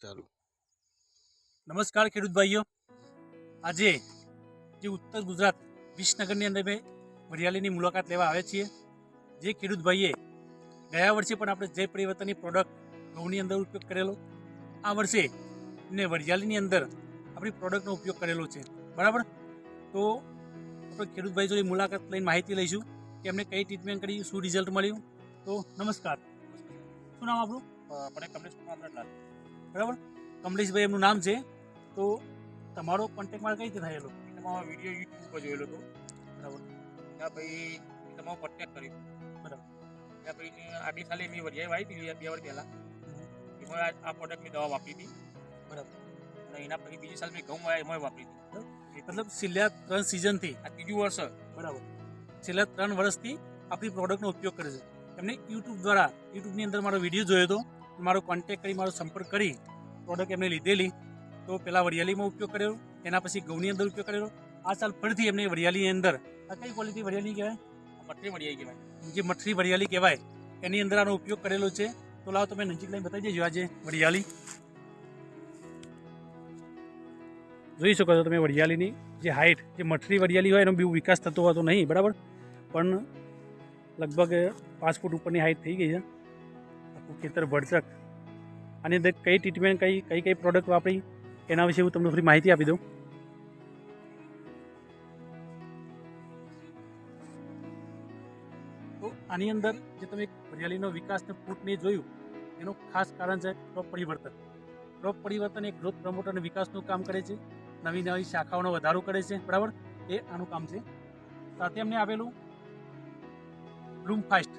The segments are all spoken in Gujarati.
ચાલુ. નમસ્કાર ખેડૂત ભાઈઓ. આજે જે ઉત્તર ગુજરાત વિસનગરની અંદર મેં વરિયાળીની મુલાકાત લેવા આવ્યા છીએ. જે ખેડૂત ભાઈએ ગયા વર્ષે પણ આપણે જય પરિવર્તનની પ્રોડક્ટ ઘઉંની અંદર ઉપયોગ કરેલો, આ વર્ષે એમને વરિયાળીની અંદર આપણી પ્રોડક્ટનો ઉપયોગ કરેલો છે. બરાબર, તો આપણે ખેડૂત ભાઈ જોડે મુલાકાત લઈને માહિતી લઈશું કે એમને કઈ ટ્રીટમેન્ટ કરી, શું રિઝલ્ટ મળ્યું. તો નમસ્કાર, શું નામ આપણું? આપણે કમલેશ કુમાર. બરાબર, કમલેશભાઈ એમનું નામ છે. તો તમારો કોન્ટેક્ટ મારે કઈ રીતે થયેલો? તમારો વિડીયો યુટ્યુબ ઉપર જોયેલો હતો. બરાબર, ત્યાં પછી તમારો કોન્ટેક્ટ કર્યો. બરાબર. ત્યાં પછી આગલી સાલે મેં વરિયાળી વાવી હતી 2 વર્ષ પહેલાં. એમાં આ પ્રોડક્ટની દવા વાપરી હતી. બરાબર. અને એના પછી બીજી સાલ મેં ઘઉં વાવ્યા એમાં વાપરી હતી. મતલબ છેલ્લા 3 સિઝનથી આ 3જું વર્ષ. બરાબર, છેલ્લા 3 વર્ષથી આપણી પ્રોડક્ટનો ઉપયોગ કરે છે. એમને યુટ્યુબની અંદર મારો વિડીયો જોયો હતો, મારો કોન્ટેક્ટ કરી, મારો સંપર્ક કરી પ્રોડક્ટ એમને લીધેલી. તો પહેલાં વરિયાળીમાં ઉપયોગ કરેલો, એના પછી ઘઉંની અંદર ઉપયોગ કરેલો. આ સાલ ફરીથી એમને વરિયાળીની અંદર, આ કઈ ક્વોલિટી વરિયાળી કહેવાય? મઠરી વરિયાળી કહેવાય. જે મઠરી વરિયાળી કહેવાય એની અંદર આનો ઉપયોગ કરેલો છે. તો લાવો તમે નજીક લઈને બતાવી દેજો. આજે વરિયાળી જોઈ શકો છો તમે. વરિયાળીની જે હાઇટ, જે મઠરી વરિયાળી હોય એનો બી વિકાસ થતો હોતો નહીં. બરાબર, પણ લગભગ 5 ફૂટ ઉપરની હાઇટ થઈ ગઈ છે. આખું ખેતર ભરચક. આની અંદર કઈ ટ્રીટમેન્ટ, કઈ પ્રોડક્ટ વાપરી એના વિશે હું તમને થોડી માહિતી આપી દઉં. તો આની અંદર જે તમે વરિયાળીનો વિકાસને ફૂટને જોયું, એનું ખાસ કારણ છે ક્રોપ પરિવર્તન. ક્રોપ પરિવર્તન એ ગ્રોથ પ્રમોટર અને વિકાસનું કામ કરે છે. નવી નવી શાખાઓનો વધારો કરે છે. બરાબર, એ આનું કામ છે. સાથે અમને આવેલું બ્લૂમ ફાસ્ટ,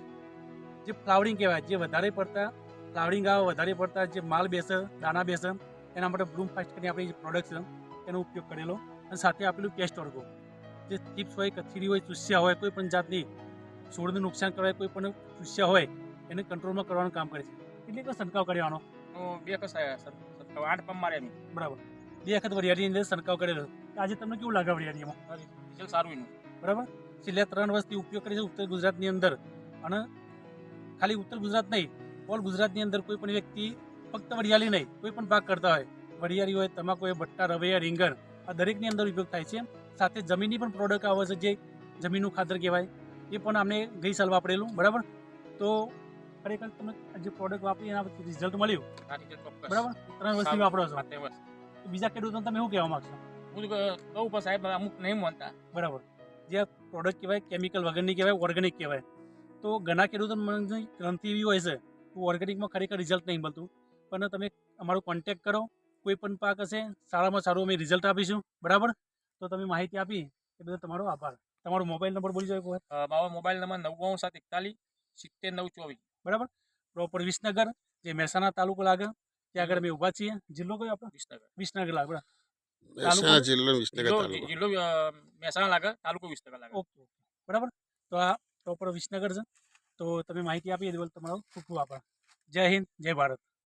જે ફ્લાવરિંગ કહેવાય, જે વધારે પડતા ફ્લાવરિંગ આવે, વધારે પડતા જે માલ બેસે, દાણા બેસે, એના માટે બ્લૂમ ફાસ્ટ કરીને આપણી જે પ્રોડક્ટ છે એનો ઉપયોગ કરેલો. અને સાથે આપેલું પેસ્ટ ઓર્ગો, જે ચિપ્સ હોય, કથીરી હોય, ચૂસ્યા હોય, કોઈ પણ જાતની છોડને નુકસાન કરવાય, કોઈ પણ ચૂસ્યા હોય એને કંટ્રોલમાં કરવાનું કામ કરે છે. એટલે કે છંટકાવ કરવાનો 2 વખત 8 પંપ માર્યા મેં. બરાબર, 2 વખત વરિયાળીની અંદર છંટકાવ કરેલો. આજે તમને કેવું લાગે વરિયાળીમાં? રિઝલ્ટ સારું એનું. બરાબર, છેલ્લા 3 વર્ષથી ઉપયોગ કરે છે ઉત્તર ગુજરાતની અંદર. અને ખાલી ઉત્તર ગુજરાત નહીં, ઓલ ગુજરાતની અંદર કોઈ પણ વ્યક્તિ ફક્ત વરિયાળી નહીં, કોઈ પણ પાક કરતા હોય, વરિયાળી હોય, તમાકુ હોય, ભટ્ટા, રવૈયા, રીંગણ, આ દરેકની અંદર ઉપયોગ થાય છે. સાથે જમીનની પણ પ્રોડક્ટ આવે છે, જે જમીનનું ખાતર કહેવાય, એ પણ અમને ગઈ સાલ વાપરેલું. બરાબર, તો ખરેખર તમે જે પ્રોડક્ટ વાપરી એના પછી રિઝલ્ટ મળ્યું. બરાબર, 3 વર્ષથી વાપરો છો. બીજા ખેડૂતોને તમે શું કહેવા માગશો? હું કહું પણ સાહેબ અમુક નહીં માનતા. બરાબર, જે આ પ્રોડક્ટ કહેવાય કેમિકલ વગરની કહેવાય, ઓર્ગેનિક કહેવાય. તો ઘણા ખેડૂતો મનની ગ્રંથિ એવી હોય છે તો ઓર્ગેનિકમાં ખરેખર રિઝલ્ટ નહીં મળતું. પણ તમે અમારો કોન્ટેક્ટ કરો, કોઈ પણ પાક હશે સારામાં સારું અમે રિઝલ્ટ આપીશું. બરાબર, તો તમે માહિતી આપી એ બદલ તમારો આભાર. તમારો મોબાઈલ નંબર બોલી જાવ. મારો મોબાઈલ નંબર 99741 70 924. બરાબર, પ્રોપર વિસનગર, જે મહેસાણા તાલુકો લાગે, ત્યાં આગળ અમે ઊભા છીએ. જિલ્લો કયો આપણો? વિસનગર લાગે. બરાબર, મહેસાણા જિલ્લો વિસનગર તાલુકો. જિલ્લો મહેસાણા લાગે, તાલુકો વિસનગર લાગે. ઓકે, બરાબર. તો આ પ્રોપર વિસનગર છે. તો તમે માહિતી આપી એ બદલ તમારો ખૂબ ખૂબ આભાર. જય હિન્દ, જય ભારત.